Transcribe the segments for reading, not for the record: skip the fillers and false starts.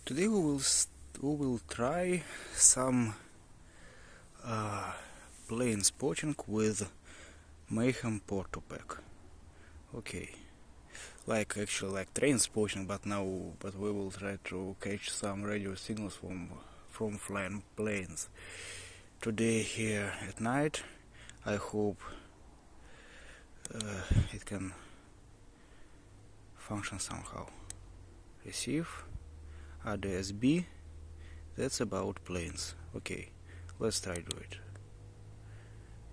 Today we will try some plane spotting with Mayhem Portapck. Okay, actually like train spotting, but we will try to catch some radio signals from flying planes. Today here at night. I hope it can function somehow. Receive ADSB. That's about planes. Okay, let's try do it.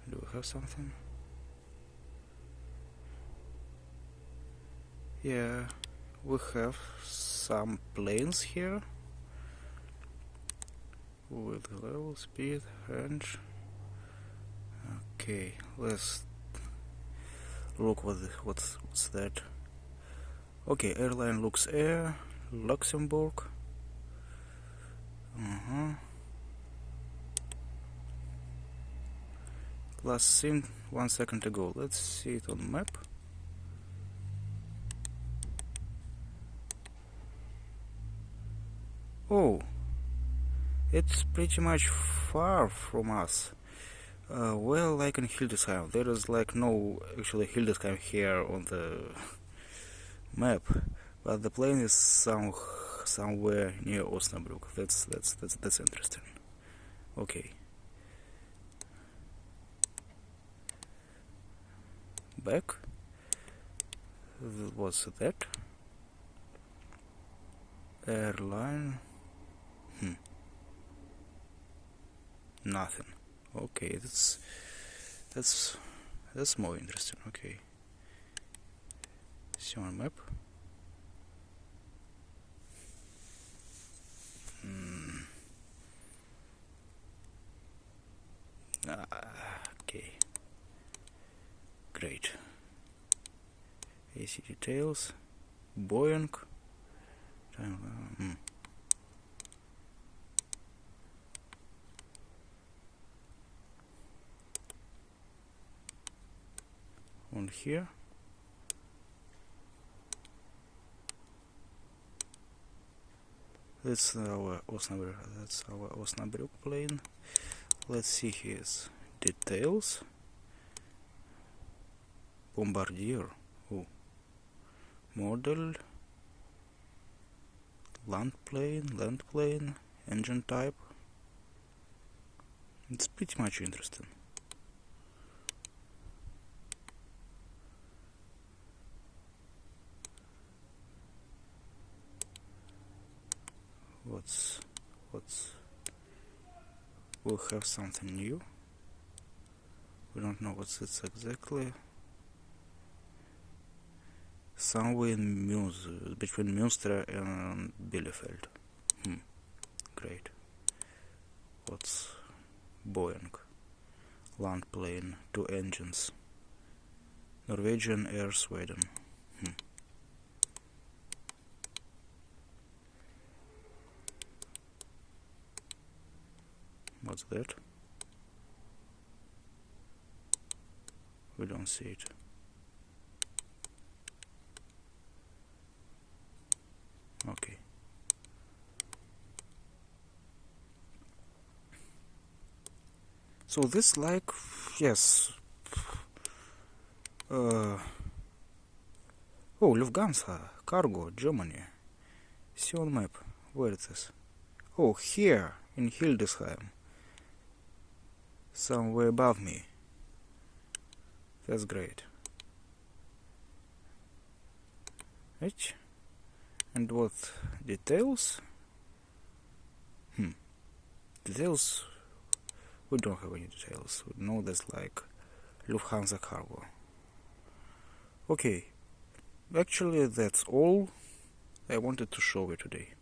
Do we have something? Yeah, we have some planes here with level, speed, range. Okay, let's look what's that. Okay, airline looks Air, Luxembourg. Last seen 1 second ago. Let's see it on map. Oh, it's pretty much far from us. Well, like in Hildesheim, there is like no actually Hildesheim here on the map, but the plane is somewhere near Osnabrück. That's interesting. Okay. Back. What's that? Airline. Nothing. Okay, that's more interesting. Okay. See on map. Okay. Great. AC details. Boeing. On here. That's our Osnabrück plane. Let's see his details. Bombardier. Oh. Model. Land plane, engine type. It's pretty much interesting. We'll have something new. We don't know what it's exactly. Somewhere in between Münster and Bielefeld. Great. What's Boeing? Land plane, 2 engines. Norwegian Air Sweden. What's that? We don't see it. Okay. So this yes. Oh, Lufthansa, cargo, Germany. See on map. Where is this? Oh, here in Hildesheim. Somewhere above me. That's great. Right? And what details? Details? We don't have any details. We know that's like Lufthansa cargo. Okay. Actually, that's all I wanted to show you today.